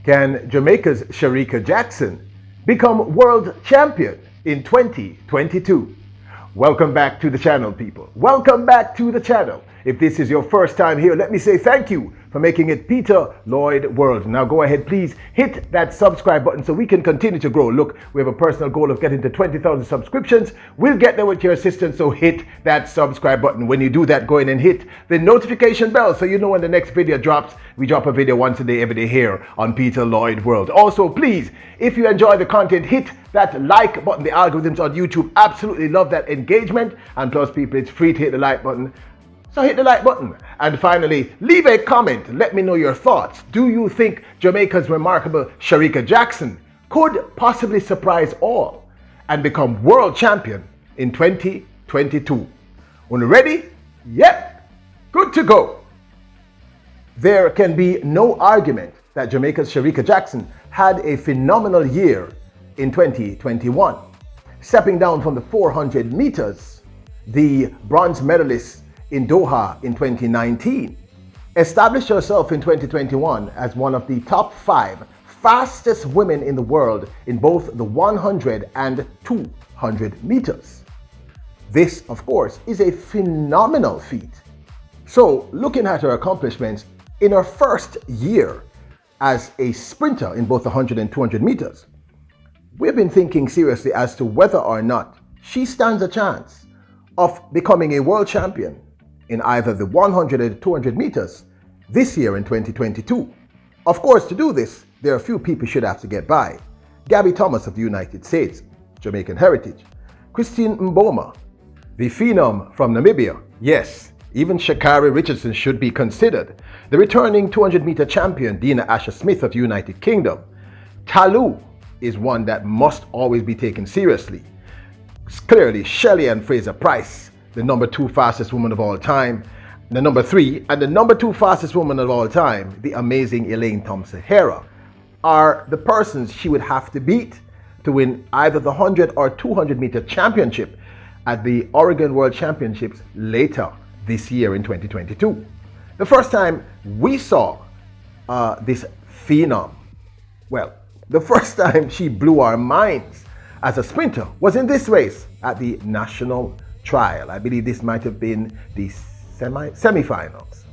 Can Jamaica's Shericka Jackson become world champion in 2022? Welcome back to the channel, people. Welcome back to the channel. If this is your first time here, let me say thank you for making it Peter Lloyd World. Now go ahead, please hit that subscribe button so we can continue to grow. Look, we have a personal goal of getting to 20,000 subscriptions. We'll get there with your assistance, so hit that subscribe button. When you do that, go in and hit the notification bell so you know when the next video drops. We drop a video once a day, every day here on Peter Lloyd World. Also, please, if you enjoy the content, hit that like button. The algorithms on YouTube absolutely love that engagement. And plus, people, it's free to hit the like button. So hit the like button. And finally, leave a comment. Let me know your thoughts. Do you think Jamaica's remarkable Shericka Jackson could possibly surprise all and become world champion in 2022? When you're ready? Yep, good to go. There can be no argument that Jamaica's Shericka Jackson had a phenomenal year in 2021. Stepping down from the 400 meters, the bronze medalist in Doha in 2019 established herself in 2021 as one of the top 5 fastest women in the world in both the 100 and 200 meters. This, of course, is a phenomenal feat. So, looking at her accomplishments in her first year as a sprinter in both the 100 and 200 meters, we've been thinking seriously as to whether or not she stands a chance of becoming a world champion in either the 100 or 200 meters this year in 2022. Of course, to do this, there are a few people should have to get by. Gabby Thomas of the United States, Jamaican heritage. Christine Mboma, the phenom from Namibia. Yes, even Sha'Carri Richardson should be considered. The returning 200-meter champion, Dina Asher-Smith of the United Kingdom. Talu is one that must always be taken seriously. Clearly, Shelley Ann Fraser-Pryce, the number 2 fastest woman of all time, the number 3, and the number 2 fastest woman of all time, the amazing Elaine Thompson-Herah, are the persons she would have to beat to win either the 100 or 200 meter championship at the Oregon World Championships later this year in 2022. The first time we saw this phenom, well, the first time she blew our minds as a sprinter was in this race at the national trial. I believe this might have been the semifinals.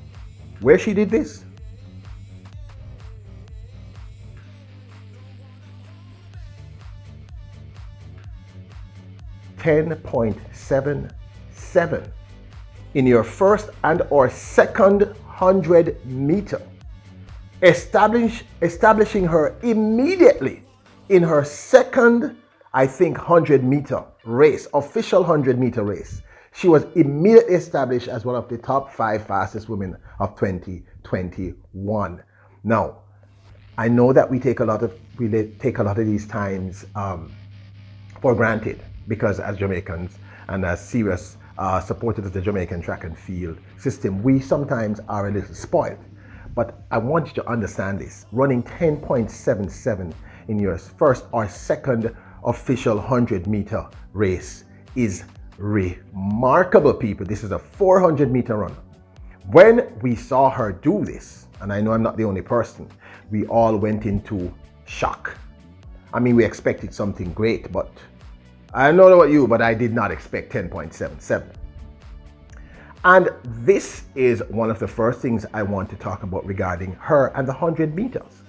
Where she did this? .77 in your first and or second 100 meter, establishing her immediately in her second, I think, 100 meter race, official 100 meter race. She was immediately established as one of the top 5 fastest women of 2021. Now, I know that we take a lot of these times for granted, because as Jamaicans and as serious supporters of the Jamaican track and field system, we sometimes are a little spoiled. But I want you to understand this. Running 10.77 in your first or second official 100 meter race is remarkable, people. This is a 400 meter run. When we saw her do this, and I know I'm not the only person, we all went into shock. I mean, we expected something great, but I don't know about you, but I did not expect 10.77. And this is one of the first things I want to talk about regarding her and the 100 meters.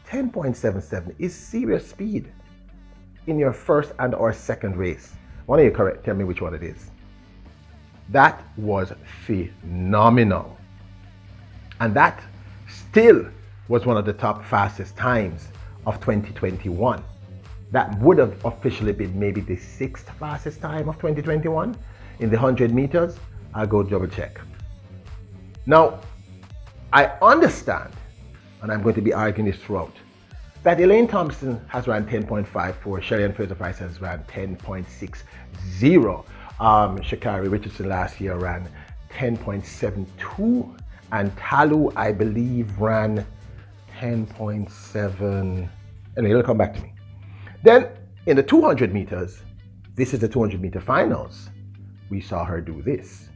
10.77 is serious speed in your first and or second race. One of you correct, tell me which one it is. That was phenomenal. And that still was one of the top fastest times of 2021. That would have officially been maybe the 6th fastest time of 2021 in the 100 meters. I'll go double check. Now, I understand, and I'm going to be arguing this throughout, that Elaine Thompson has ran 10.54, Shelley Ann Fraser-Pryce has ran 10.60. Sha'Carri Richardson last year ran 10.72, and Talu, I believe, ran 10.7. And it'll come back to me. Then in the 200 meters, this is the 200 meter finals, we saw her do this.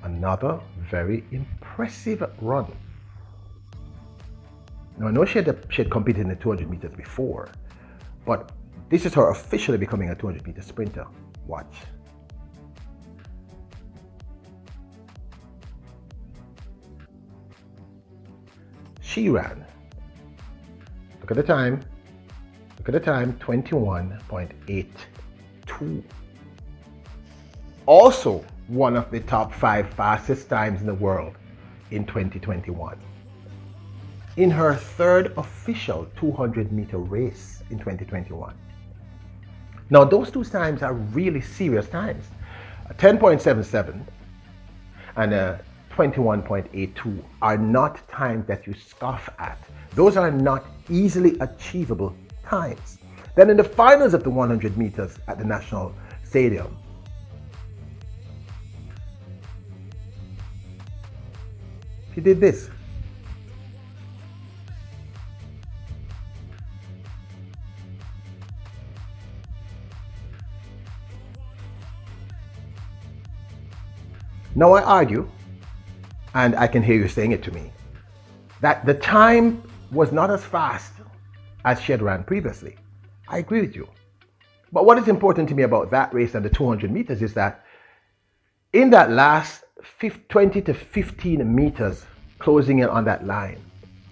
Another very impressive run. Now I know she had competed in the 200 meters before, but this is her officially becoming a 200 meter sprinter. Watch. She ran, look at the time, 21.82. Also one of the top 5 fastest times in the world in 2021. In her third official 200 meter race in 2021. Now those two times are really serious times. A 10.77 and a 21.82 are not times that you scoff at. Those are not easily achievable times. Then in the finals of the 100 meters at the National Stadium, she did this. Now I argue, and I can hear you saying it to me, that the time was not as fast as she had ran previously. I agree with you. But what is important to me about that race and the 200 meters is that in that last 20 to 15 meters closing in on that line,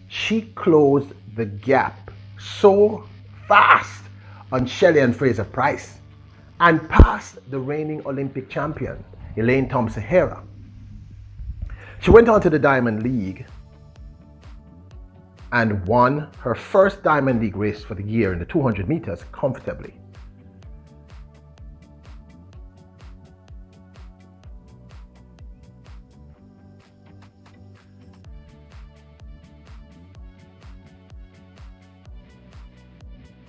she closed the gap so fast on Shelley and Fraser Price and passed the reigning Olympic champion, Elaine Thompson-Herah. She went on to the Diamond League and won her first Diamond League race for the year in the 200 meters comfortably.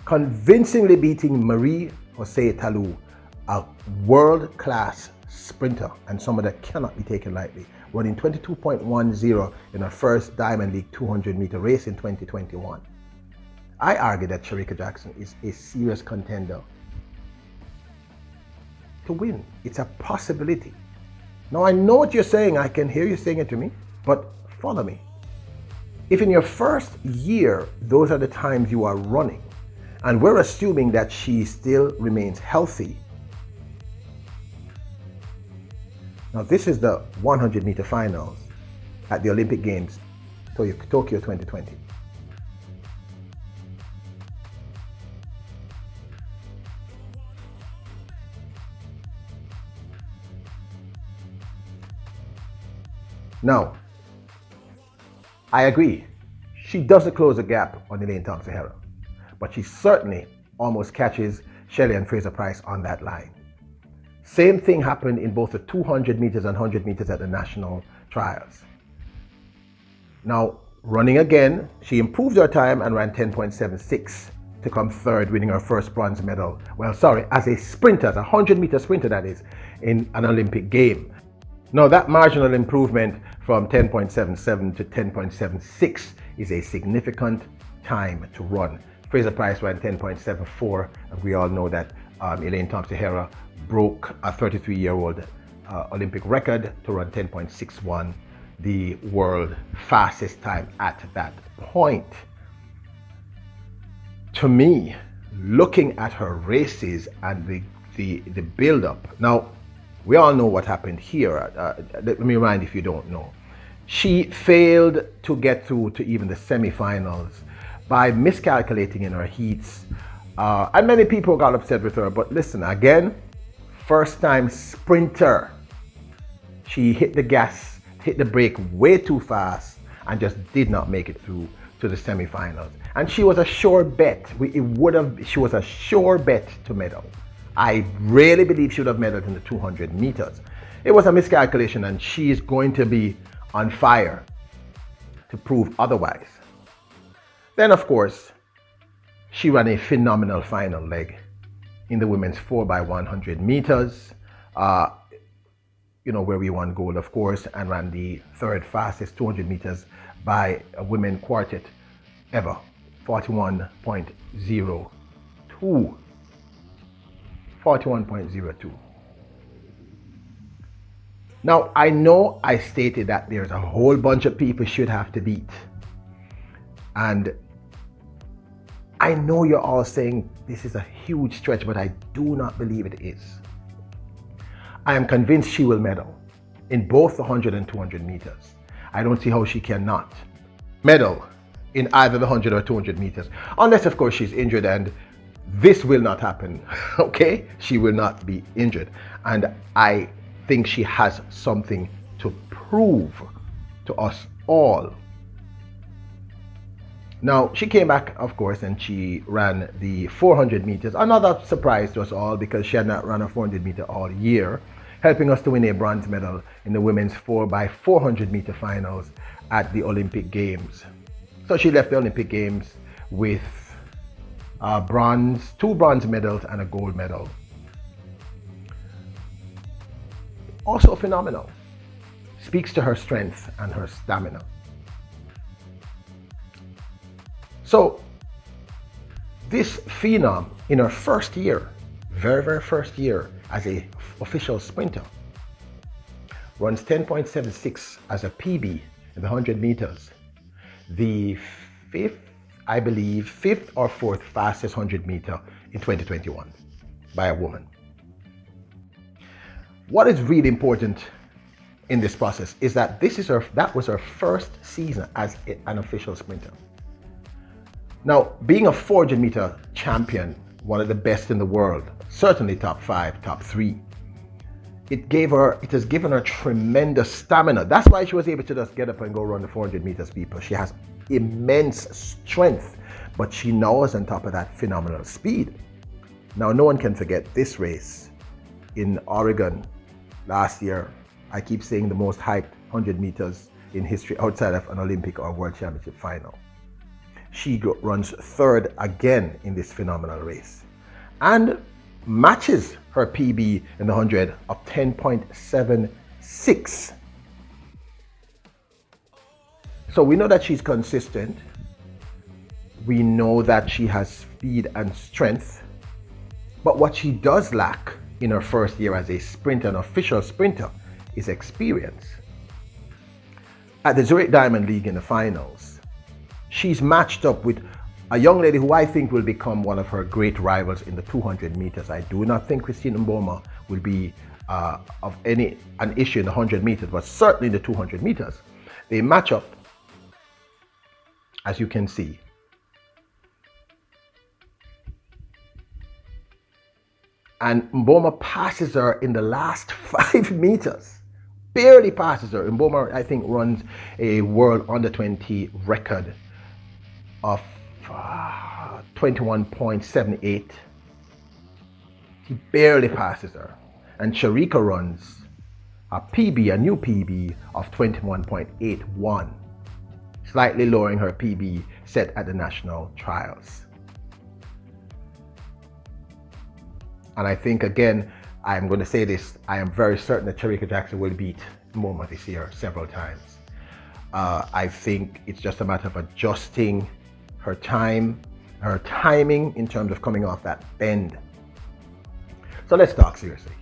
Convincingly beating Marie-José Talou, a world-class sprinter and someone that cannot be taken lightly, running 22.10 in her first Diamond League 200 meter race in 2021. I argue that Shericka Jackson is a serious contender to win. It's a possibility. Now I know what you're saying, I can hear you saying it to me, but follow me. If in your first year, those are the times you are running, and we're assuming that she still remains healthy. Now this is the 100 meter finals at the Olympic Games, Tokyo 2020. Now, I agree, she doesn't close the gap on Elaine Thompson-Herah, but she certainly almost catches Shelley and Fraser Price on that line. Same thing happened in both the 200 meters and 100 meters at the national trials. Now, running again, she improved her time and ran 10.76 to come third, winning her first bronze medal. Well, sorry, as a sprinter, as a 100 meter sprinter that is, in an Olympic game. Now, that marginal improvement from 10.77 to 10.76 is a significant time to run. Fraser Price ran 10.74, and we all know that Elaine Thompson-Herah broke a 33-year-old Olympic record to run 10.61, the world fastest time at that point. To me, looking at her races and the build-up, now we all know what happened here. Let me remind if you don't know. She failed to get through to even the semi-finals by miscalculating in her heats. And many people got upset with her, but listen, again, first time sprinter. She hit the gas, hit the brake way too fast and just did not make it through to the semifinals. And she was a sure bet. She was a sure bet to medal. I really believe she would have medaled in the 200 meters. It was a miscalculation and she is going to be on fire to prove otherwise. Then of course, she ran a phenomenal final leg in the women's 4x100 meters, where we won gold, of course, and ran the third fastest 200 meters by a women quartet ever, 41.02. 41.02. Now, I know I stated that there's a whole bunch of people should have to beat. And I know you're all saying this is a huge stretch, but I do not believe it is. I am convinced she will medal in both the 100 and 200 meters. I don't see how she cannot medal in either the 100 or 200 meters, unless of course she's injured, and this will not happen, okay? She will not be injured. And I think she has something to prove to us all. Now, she came back, of course, and she ran the 400 meters. Another surprise to us all, because she had not run a 400 meter all year, helping us to win a bronze medal in the women's 4x400 meter finals at the Olympic Games. So she left the Olympic Games with two bronze medals and a gold medal. Also phenomenal. Speaks to her strength and her stamina. So this phenom, in her first year, very first year as a official sprinter, runs 10.76 as a PB in the 100 meters. The fifth or fourth fastest 100 meter in 2021 by a woman. What is really important in this process is that that was her first season as an official sprinter. Now, being a 400 meter champion, one of the best in the world, certainly top 5, top 3, it has given her tremendous stamina. That's why she was able to just get up and go run the 400 meters, people. She has immense strength, but she now has on top of that phenomenal speed. Now, no one can forget this race in Oregon last year. I keep saying the most hyped 100 meters in history outside of an Olympic or World Championship final. She runs third again in this phenomenal race and matches her PB in the 100 of 10.76. So we know that she's consistent. We know that she has speed and strength. But what she does lack in her first year as a sprinter, an official sprinter, is experience. At the Zurich Diamond League in the finals, she's matched up with a young lady who I think will become one of her great rivals in the 200 meters. I do not think Christine Mboma will be an issue in the 100 meters, but certainly in the 200 meters. They match up, as you can see. And Mboma passes her in the last 5 meters. Barely passes her. Mboma, I think, runs a world under 20 record of 21.78. He barely passes her. And Shericka runs a PB, a new PB of 21.81, slightly lowering her PB set at the national trials. And I think, again, I'm going to say this, I am very certain that Shericka Jackson will beat Mboma this year several times. I think it's just a matter of adjusting her timing in terms of coming off that bend. So let's talk seriously.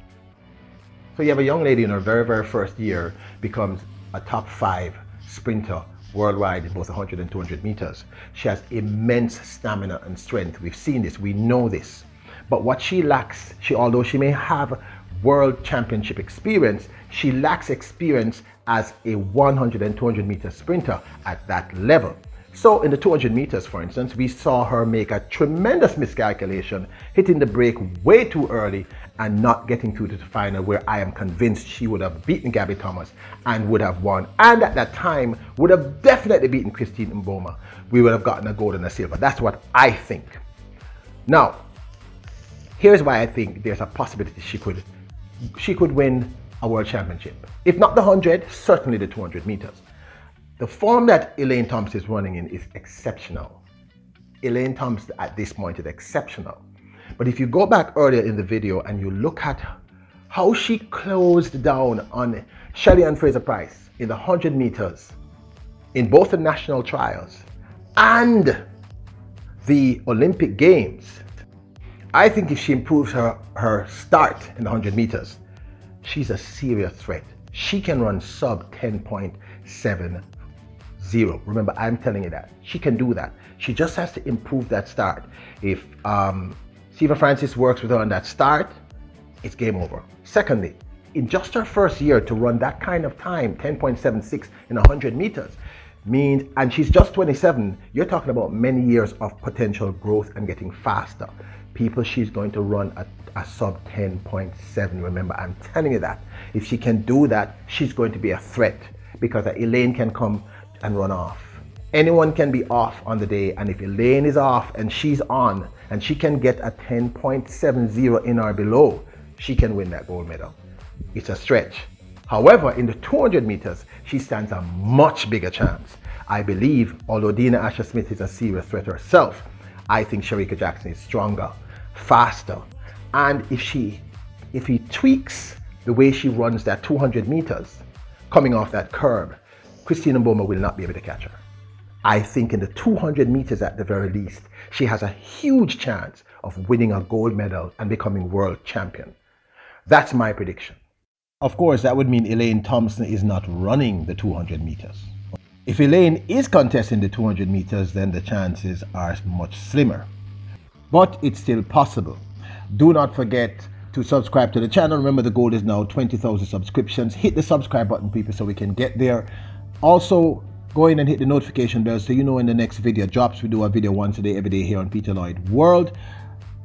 So you have a young lady in her very first year becomes a top 5 sprinter worldwide in both 100 and 200 meters. She has immense stamina and strength. We've seen this, we know this. But what she lacks, although she may have world championship experience, she lacks experience as a 100 and 200 meter sprinter at that level. So in the 200 meters, for instance, we saw her make a tremendous miscalculation, hitting the brake way too early and not getting through to the final, where I am convinced she would have beaten Gabby Thomas and would have won. And at that time, would have definitely beaten Christine Mboma. We would have gotten a gold and a silver. That's what I think. Now, here's why I think there's a possibility she could win a world championship. If not the 100, certainly the 200 meters. The form that Elaine Thompson is running in is exceptional. Elaine Thompson at this point is exceptional. But if you go back earlier in the video and you look at how she closed down on Shelly-Ann Fraser-Pryce in the 100 meters in both the national trials and the Olympic Games, I think if she improves her start in the 100 meters, she's a serious threat She can run sub 10.70. Remember, I'm telling you that. She can do that. She just has to improve that start. If Stephen Francis works with her on that start, it's game over. Secondly, in just her first year to run that kind of time, 10.76 in 100 meters, means, and she's just 27, you're talking about many years of potential growth and getting faster. People, she's going to run a sub 10.7. Remember, I'm telling you that. If she can do that, she's going to be a threat, because Elaine can come and run off. Anyone can be off on the day, and if Elaine is off and she's on and she can get a 10.70 in or below, she can win that gold medal. It's a stretch. However, in the 200 meters, she stands a much bigger chance. I believe, although Dina Asher-Smith is a serious threat herself, I think Shericka Jackson is stronger, faster, and if he tweaks the way she runs that 200 meters, coming off that curb, Christina Mboma will not be able to catch her. I think in the 200 meters at the very least, she has a huge chance of winning a gold medal and becoming world champion. That's my prediction. Of course, that would mean Elaine Thompson is not running the 200 meters. If Elaine is contesting the 200 meters, then the chances are much slimmer. But it's still possible. Do not forget to subscribe to the channel. Remember, the goal is now 20,000 subscriptions. Hit the subscribe button, people, so we can get there. Also, go in and hit the notification bell so you know when the next video drops. We do a video once a day, every day here on Peter Lloyd World.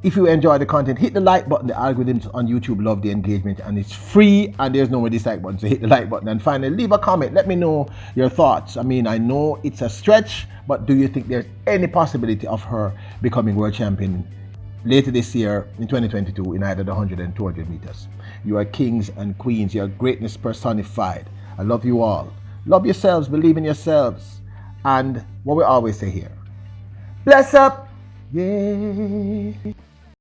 If you enjoy the content, hit the like button. The algorithms on YouTube love the engagement, and it's free, and there's no more dislike button, so hit the like button. And finally, leave a comment. Let me know your thoughts. I mean, I know it's a stretch, but do you think there's any possibility of her becoming world champion later this year in 2022 in either the 100 and 200 meters? You are kings and queens. You are greatness personified. I love you all. Love yourselves, believe in yourselves, and what we always say here, bless up, yeah.